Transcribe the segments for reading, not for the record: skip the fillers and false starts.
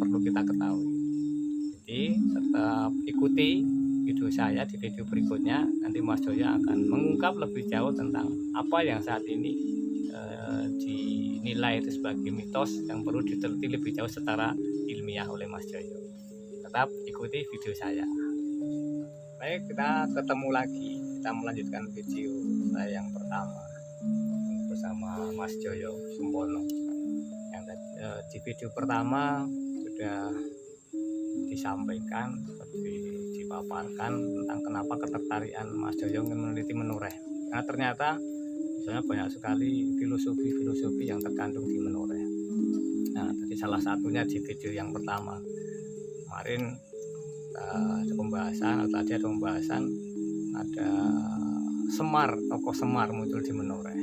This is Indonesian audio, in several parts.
perlu kita ketahui. Jadi tetap ikuti video saya di video berikutnya. Nanti Mas Joyo akan mengungkap lebih jauh tentang apa yang saat ini dinilai itu sebagai mitos yang perlu diteliti lebih jauh secara ilmiah oleh Mas Joyo. Tetap ikuti video saya. Baik, kita ketemu lagi. Kita melanjutkan video saya yang pertama bersama Mas Joyo Sumpono. Yang di video pertama sudah disampaikan, dipaparkan tentang kenapa ketertarikan Mas Joyo meneliti menoreh. Karena ternyata misalnya banyak sekali filosofi yang terkandung di menoreh. Nah, tadi salah satunya di video yang pertama kemarin ada pembahasan, atau tadi ada pembahasan ada Semar, tokoh Semar muncul di menoreh.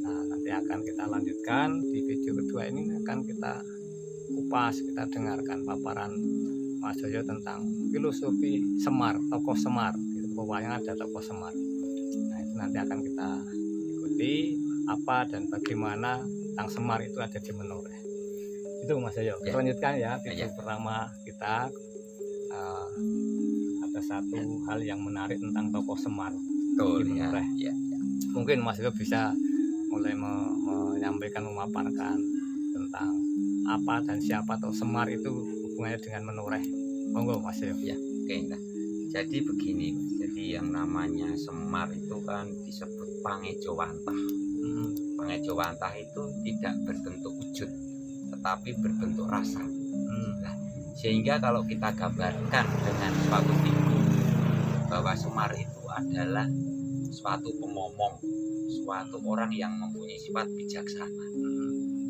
Nah, nanti akan kita lanjutkan di video kedua ini, akan kita kupas, kita dengarkan paparan Mas Joyo tentang filosofi Semar, tokoh Semar. Di bawahnya ada tokoh Semar. Nah, itu nanti akan kita ikuti apa dan bagaimana tentang Semar itu ada di menoreh. Itu Mas Joyo. Kita lanjutkan ya video pertama kita. Ada satu hal yang menarik tentang tokoh Semar. Betul, ya. Mungkin Mas Joyo bisa mulai menyampaikan, memaparkan tentang apa dan siapa tokoh Semar itu hubungannya dengan menoreh. Monggo Mas Joyo. Ya, oke. Nah, jadi begini, jadi yang namanya Semar itu kan disebut Pangejowantah. Pangejowantah itu tidak berbentuk wujud, tetapi berbentuk rasa. Nah, sehingga kalau kita gambarkan dengan suatu figur bahwa Semar itu adalah suatu pemomong, suatu orang yang mempunyai sifat bijaksana,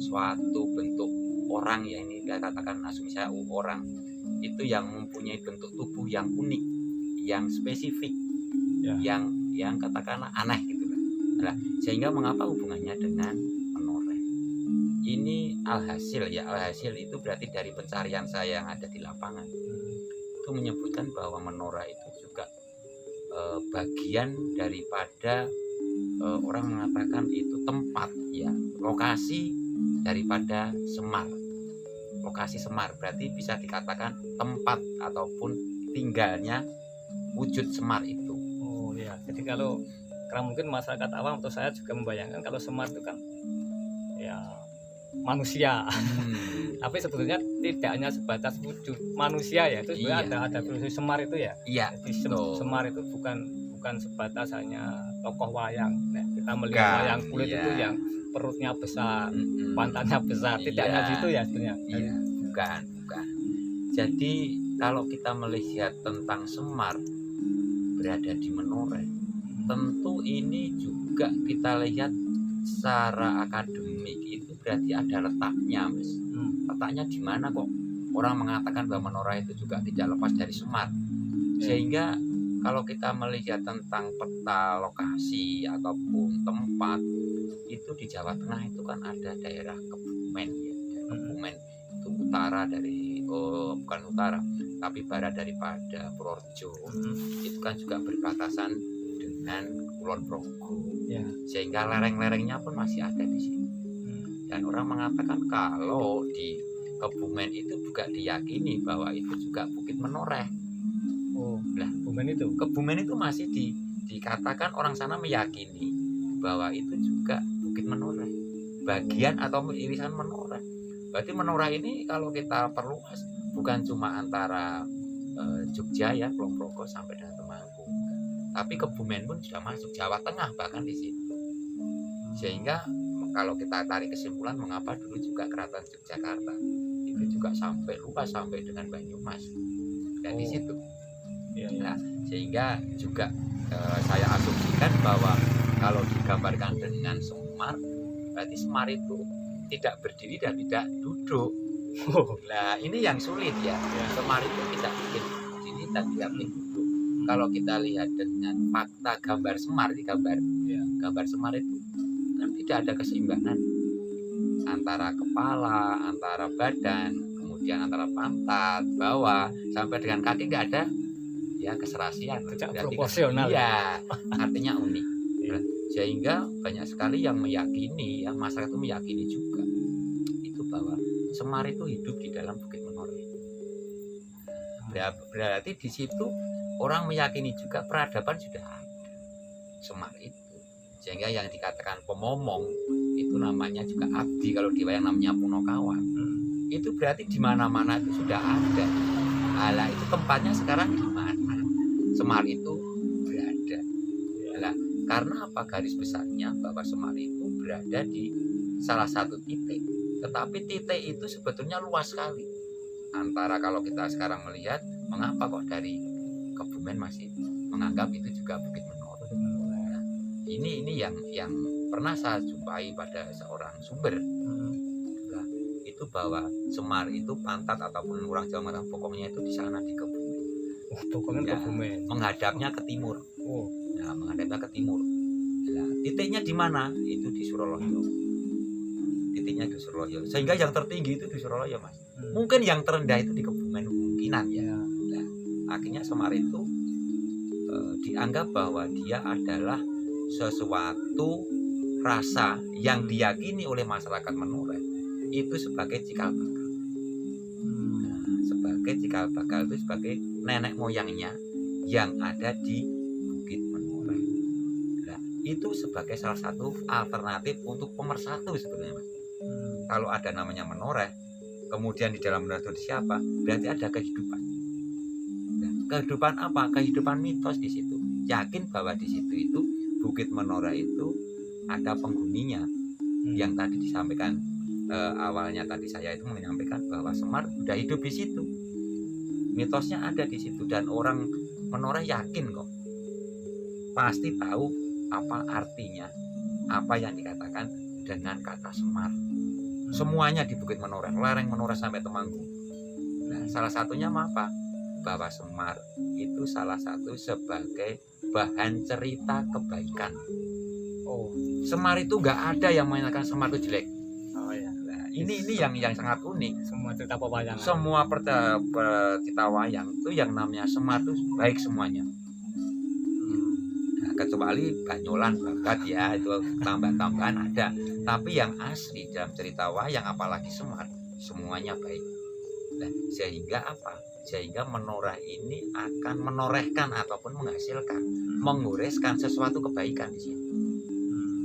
suatu bentuk orang yang ini kita katakan asumsi saya orang itu yang mempunyai bentuk tubuh yang unik, yang spesifik, yang katakanlah aneh gitu kan. Nah, sehingga mengapa hubungannya dengan menoreh? Ini alhasil itu berarti dari pencarian saya yang ada di lapangan itu menyebutkan bahwa menoreh itu juga bagian daripada orang mengatakan itu tempat ya, lokasi daripada Semar. Lokasi Semar berarti bisa dikatakan tempat ataupun tinggalnya wujud Semar itu. Oh ya, jadi karena mungkin masyarakat awam atau saya juga membayangkan kalau Semar itu kan ya manusia. Tapi sebetulnya tidak hanya sebatas wujud manusia ya, itu sebenarnya ada filosofi Semar itu ya. Jadi Semar itu bukan sebatas hanya tokoh wayang. Nah, kita melihat wayang kulit itu yang perutnya besar, pantatnya besar, tidak hanya gitu ya sebenarnya. Bukan. Jadi kalau kita melihat tentang Semar berada di menoreh, tentu ini juga kita lihat secara akademik itu berarti ada letaknya, Mas. Letaknya di mana kok orang mengatakan bahwa menoreh itu juga tidak lepas dari Semar. Sehingga kalau kita melihat tentang peta lokasi ataupun tempat itu di Jawa Tengah itu kan ada daerah Kebumen ya. Kebumen itu utara dari bukan utara tapi barat daripada Purworejo. Itu kan juga berbatasan dengan Kulon Progo. Sehingga lereng-lerengnya pun masih ada di sini. Dan orang mengatakan kalau di Kebumen itu juga diyakini bahwa itu juga Bukit Menoreh. Nah, Kebumen itu masih dikatakan orang sana meyakini bahwa itu juga Bukit Menoreh, bagian atau irisan menoreh. Berarti menoreh ini kalau kita perluas bukan cuma antara Jogja ya, Kulon Progo sampai dengan Temanggung, tapi Kebumen pun sudah masuk Jawa Tengah bahkan di situ. Sehingga kalau kita tarik kesimpulan mengapa dulu juga Keraton Yogyakarta itu juga sampai luas sampai dengan Banyumas dan di situ. Nah, sehingga juga saya asumsikan bahwa kalau digambarkan dengan Semar berarti Semar itu tidak berdiri dan tidak duduk. Nah, ini yang sulit ya. Semar itu tidak bikin berdiri dan tidak bikin duduk. Kalau kita lihat dengan fakta gambar Semar di gambar Semar itu kan tidak ada keseimbangan antara kepala, antara badan, kemudian antara pantat, bawah sampai dengan kaki nggak ada ya keserasian, proporsional. Iya, artinya unik. Sehingga banyak sekali yang meyakini, yang masyarakat itu meyakini juga itu bahwa Semar itu hidup di dalam Bukit Menoreh. Berarti di situ orang meyakini juga peradaban sudah ada Semar itu. Sehingga yang dikatakan pemomong itu namanya juga abdi, kalau di wayang namanya Punakawan. Itu berarti di mana-mana itu sudah ada. Alah, itu tempatnya sekarang di mana? Semar itu berada. Alah, karena apa? Garis besarnya bahwa Semar itu berada di salah satu titik. Tetapi titik itu sebetulnya luas sekali. Antara kalau kita sekarang melihat, mengapa kok dari Kebumen masih menganggap itu juga Bukit Menore. Nah, ini yang pernah saya jumpai pada seorang sumber. Nah, itu bahwa Semar itu pantat ataupun orang Jawa mengatakan pokoknya itu di sana di Kebumen. Pokoknya Kebumen. Menghadapnya ke timur. Nah, menghadapnya ke timur. Nah, titiknya di mana? Itu di Suroloyo. Titiknya di Suroloyo. Sehingga yang tertinggi itu di Suroloyo, Mas. Mungkin yang terendah itu di Kebumen, kemungkinan ya. Nah, akhirnya Semar itu dianggap bahwa dia adalah sesuatu rasa yang diyakini oleh masyarakat Menore itu sebagai cikal bakal. Nah, sebagai cikal bakal itu sebagai nenek moyangnya yang ada di Bukit Menore. Nah, itu sebagai salah satu alternatif untuk pemersatu sebetulnya, Mas. Kalau ada namanya Menore, kemudian di dalam Menore itu siapa? Berarti ada kehidupan. Nah, kehidupan apa? Kehidupan mitos di situ. Yakin bahwa di situ itu Bukit Menore itu ada penghuninya. Yang tadi disampaikan awalnya tadi saya itu menyampaikan bahwa Semar sudah hidup di situ. Mitosnya ada di situ dan orang Menore yakin kok. Pasti tahu apa artinya, apa yang dikatakan dengan kata Semar. Semuanya di Bukit Menore, lereng Menore sampai Temanggung. Nah, salah satunya apa? Bahwa Semar itu salah satu sebagai bahan cerita kebaikan. Semar itu nggak ada yang menyatakan Semar itu jelek. Nah, ini yang sangat unik. Semua cerita pewayangan. Semua cerita wayang itu yang namanya Semar itu baik semuanya. Nah, kecuali Banyolan banget ya, itu tambah-tambahan ada. Tapi yang asli dalam cerita wayang apalagi Semar semuanya baik. Nah, sehingga apa? Sehingga menoreh ini akan menorehkan ataupun menghasilkan, menggoreskan sesuatu kebaikan di situ.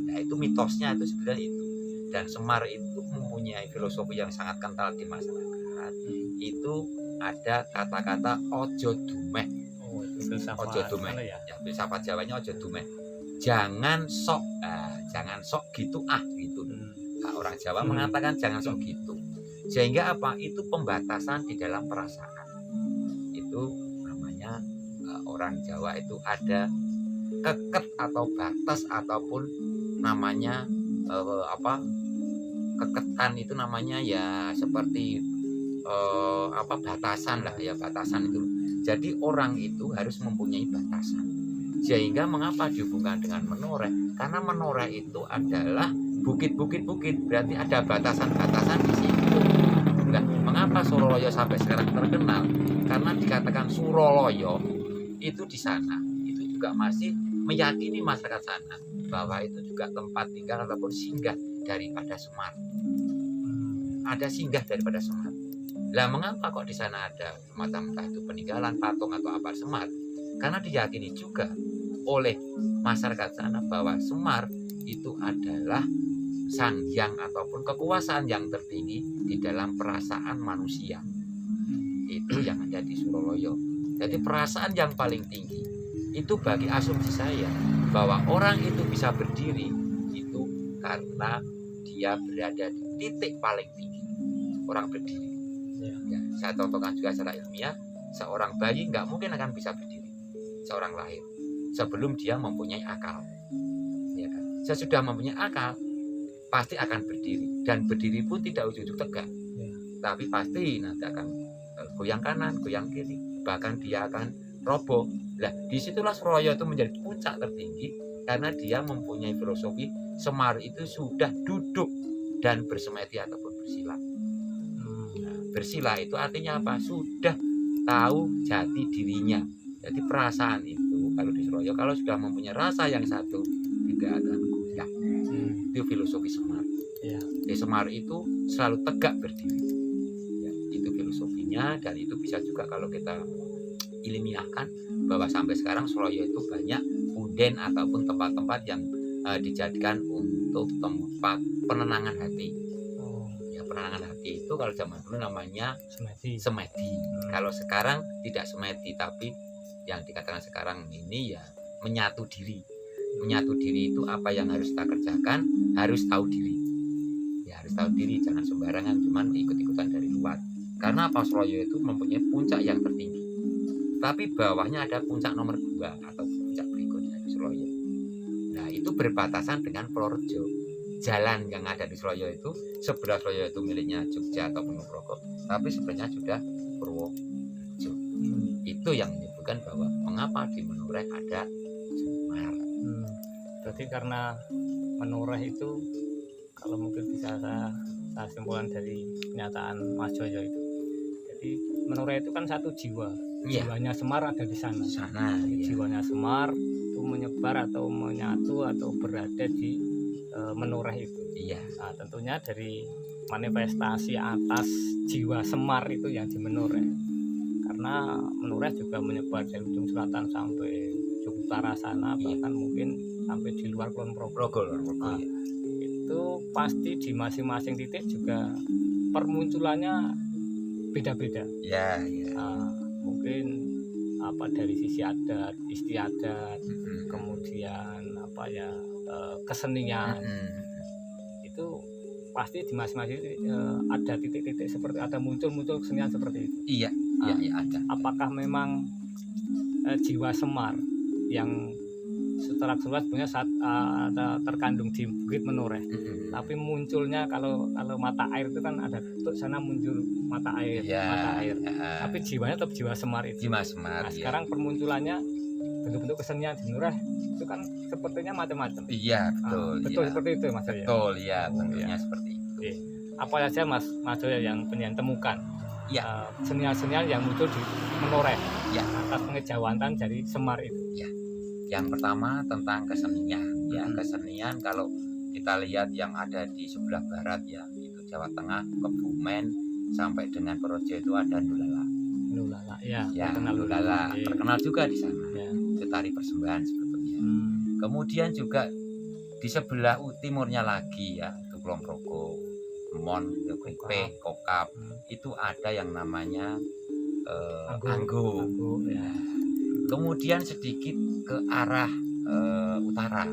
Nah, itu mitosnya itu sebenarnya itu. Dan Semar itu mempunyai filosofi yang sangat kental di masyarakat. Itu ada kata-kata ojo dumeh. Ojo dumeh. Ya, filsafat Jawanya ojo dumeh. Jangan sok gitu gitu. Nah, orang Jawa mengatakan jangan sok gitu. Sehingga apa? Itu pembatasan di dalam perasaan. Itu namanya orang Jawa itu ada keket atau batas ataupun namanya keketan itu namanya ya seperti batasan lah ya, batasan itu. Jadi orang itu harus mempunyai batasan. Sehingga mengapa dihubungkan dengan Menore? Karena Menore itu adalah bukit-bukit, berarti ada batasan-batasan di situ. Nah, mengapa Suroloyo sampai sekarang terkenal? Karena dikatakan Suroloyo itu di sana, itu juga masih meyakini masyarakat sana bahwa itu juga tempat tinggal ataupun singgah daripada Semar. Ada singgah daripada Semar. Lah, mengapa kok di sana ada semacam entah itu peninggalan patung atau apa Semar? Karena diyakini juga oleh masyarakat sana bahwa Semar itu adalah sang hyang ataupun kekuasaan yang tertinggi di dalam perasaan manusia. Itu yang ada di Suroloyo. Jadi perasaan yang paling tinggi itu bagi asumsi saya bahwa orang itu bisa berdiri itu karena dia berada di titik paling tinggi. Orang berdiri. Ya, saya contohkan juga secara ilmiah, seorang bayi nggak mungkin akan bisa berdiri. Seorang lahir sebelum dia mempunyai akal. Ya kan? Sesudah mempunyai akal pasti akan berdiri, dan berdiri pun tidak ujug-ujug tegak, tapi pasti nanti akan goyang kanan, goyang kiri, bahkan dia akan roboh. Nah, disitulah Suroloyo itu menjadi puncak tertinggi karena dia mempunyai filosofi Semar itu sudah duduk dan bersemedi ataupun bersila. Nah, bersila itu artinya apa? Sudah tahu jati dirinya. Jadi perasaan itu kalau di Suroloyo kalau sudah mempunyai rasa yang satu tidak akan goyah. Itu filosofi Semar. Di Semar itu selalu tegak berdiri. Ya. Itu filosofinya, dan itu bisa juga kalau kita ilmiahkan bahwa sampai sekarang Suralaya itu banyak punden ataupun tempat-tempat yang dijadikan untuk tempat penenangan hati. Oh, Ya, penenangan hati itu kalau zaman dulu namanya semedi. semedi. Kalau sekarang tidak semedi, tapi yang dikatakan sekarang ini ya menyatu diri. Menyatu diri itu apa yang harus kita kerjakan, harus tahu diri. Ya, harus tahu diri, jangan sembarangan cuman ikut-ikutan dari luar. Karena apa, Suralaya itu mempunyai puncak yang tertinggi, tapi bawahnya ada puncak nomor 2 atau puncak berikutnya di Suralaya. Nah, itu berbatasan dengan Purworejo. Jalan yang ada di Suralaya itu, sebelah Suralaya itu miliknya Jogja atau Ponorogo, tapi sebenarnya sudah Purworejo. Itu yang menyebutkan bahwa mengapa di Menoreh ada Semar. Berarti karena menoreh itu, kalau mungkin bisa saya simpulkan dari pernyataan Mas Joyo itu, jadi menoreh itu kan satu jiwa. Iya, Jiwanya Semar ada di sana. sana. Jadi Ya. jiwanya Semar itu menyebar atau menyatu atau berada di menoreh itu. Iya. Nah, tentunya dari manifestasi atas jiwa Semar itu yang di menoreh. Karena menoreh juga menyebar dari ujung selatan sampai ujung utara sana, bahkan mungkin sampai di luar Kulon Progo. Nah, itu pasti di masing-masing titik juga permunculannya beda-beda. Ya, ya. Mungkin apa dari sisi adat, istiadat, Mm-mm. kemudian apa ya, kesenian, Mm-mm. itu pasti di masing-masing ada titik-titik seperti ada muncul kesenian seperti itu. Iya, iya, iya, ada. Apakah memang jiwa Semar yang secara keseluruhan sebenarnya ada terkandung di Bukit Menoreh, Mm-mm. tapi munculnya kalau mata air itu kan ada tuh sana muncul mata air, Iya, ya. Tapi jiwanya tetap jiwa Semar itu. Jiwa Semar. Nah, Ya. sekarang permunculannya bentuk-bentuk kesenian di Menoreh itu kan sepertinya macam-macam. Iya, betul. Betul Ya. seperti itu Mas Joyo. Betul, ya, Oh, bentuknya iya. seperti itu. Iya. Apa saja Mas Joyo yang pengen temukan? Ya. Senian-senian yang muncul di Menoreh, Ya. atas pengejawantan dari Semar itu. Yang pertama tentang kesenian. Ya, kesenian kalau kita lihat yang ada di sebelah barat ya, itu Jawa Tengah, Kebumen sampai dengan Purworejo itu ada Ndolala. Ndolala, ya, Ya, terkenal Ndolala Iya. terkenal juga di sana. Ya. Itu tari persembahan sebetulnya. Hmm. Kemudian juga di sebelah timurnya lagi ya, itu Kulon Progo, Mon, P, Kokap, itu ada yang namanya Anggo. Anggo, ya. Kemudian sedikit ke arah utara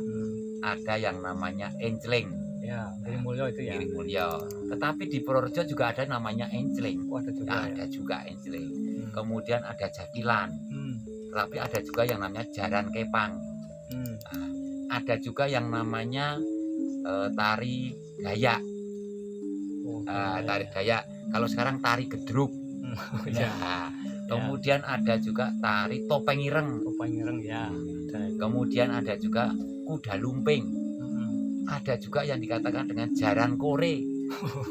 ada yang namanya Encleng. Ya, Girimulyo itu ya. Girimulyo. Tetapi di Purworejo juga ada namanya Encleng. Oh, ada juga. Ya, Ya. ada juga Encleng. Kemudian ada Jatilan. Hmm. Tetapi ada juga yang namanya Jaran Kepang. Hmm. Nah, ada juga yang namanya tari Dayak. Oh, Tari Dayak. Kalau sekarang tari Gedruk. Oh, ya. Nah, kemudian ada juga tari Topeng Ireng. Topeng Ireng ya. Kemudian ada juga Kuda Lumping. Ada juga yang dikatakan dengan Jaran Kore.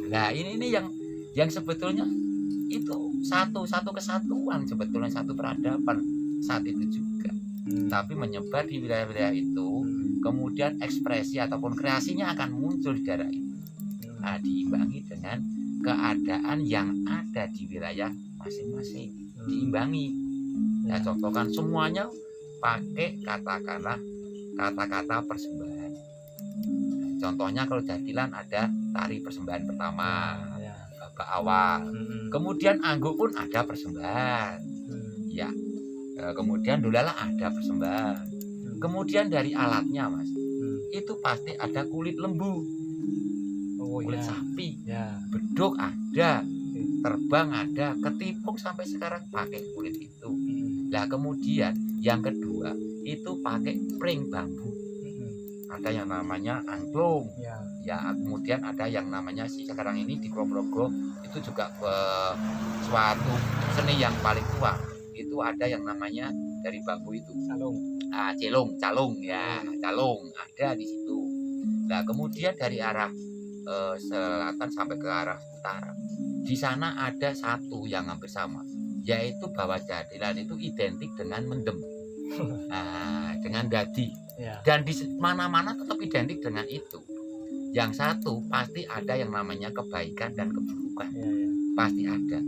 Nah, ini yang sebetulnya itu satu kesatuan, sebetulnya satu peradaban saat itu juga. Tapi menyebar di wilayah-wilayah itu, kemudian ekspresi ataupun kreasinya akan muncul di daerah itu. Nah, diimbangi dengan keadaan yang ada di wilayah masing-masing, diimbangi. Nah, contohkan semuanya pakai katakanlah kata-kata persembahan. Contohnya kalau Jatilan ada tari persembahan pertama, babak awal. Kemudian Anggo pun ada persembahan. Ya. Kemudian Ndolala ada persembahan. Kemudian dari alatnya, Mas, itu pasti ada kulit lembu, kulit sapi, beduk ada, terbang ada, ketipung sampai sekarang pakai kulit itu. Nah, kemudian yang kedua itu pakai pring bambu. Ada yang namanya angklung. Ya, kemudian ada yang namanya sekarang ini di Kulon Progo itu juga suatu seni yang paling tua. Itu ada yang namanya dari bambu itu calung ya, calung ada di situ. Nah, kemudian dari arah selatan sampai ke arah utara, di sana ada satu yang hampir sama, yaitu bahwa Jatilan itu identik dengan mendem, dengan dadi, dan di mana-mana tetap identik dengan itu. Yang satu pasti ada yang namanya kebaikan dan keburukan, pasti ada.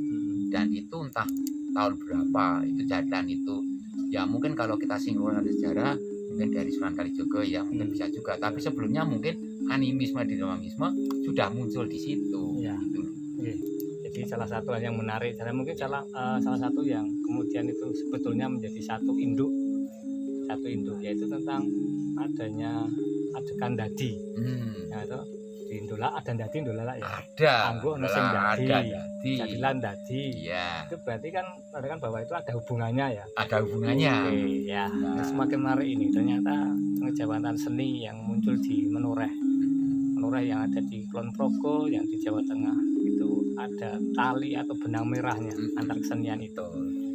dan itu entah tahun berapa itu jadan itu ya mungkin kalau kita sinkronkan sejarah mungkin dari Sunan Kalijogo ya mungkin bisa juga, tapi sebelumnya mungkin animisme dinamisme sudah muncul di situ Ya. gitu. Oke. Jadi salah satu hal yang menarik, dan mungkin salah satu yang kemudian itu sebetulnya menjadi satu induk yaitu tentang adanya adegan dadi. Ya itu di Indola ada dadi Indolala ya. Ada Anggo ono sing dadi. ada dadi Jadilan dadi. iya Itu berarti kan bahwa itu ada hubungannya ya. ada hubungannya. Oke, ya. Ini semakin menarik ini. Ternyata pengejawatan seni yang muncul di Menoreh yang ada di Kulon Progo, yang di Jawa Tengah itu ada tali atau benang merahnya antar kesenian itu.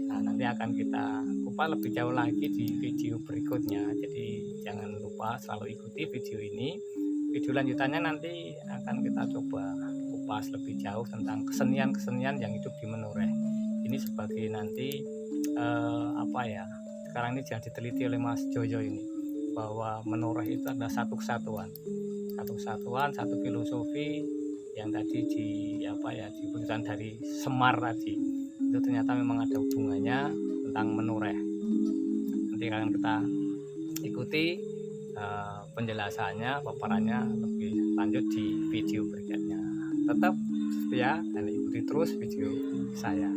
Nah, nanti akan kita kupas lebih jauh lagi di video berikutnya. Jadi jangan lupa selalu ikuti video ini. Video lanjutannya nanti akan kita coba kupas lebih jauh tentang kesenian-kesenian yang hidup di Menoreh. Ini sebagai nanti sekarang ini jangan diteliti oleh Mas Joyo ini, bahwa Menoreh itu adalah satu kesatuan, satu filosofi yang tadi dibutuhkan dari Semar tadi. Itu ternyata memang ada hubungannya tentang Menoreh. Nanti akan kita ikuti penjelasannya, paparannya lebih lanjut di video berikutnya. Tetap setia dan ikuti terus video saya.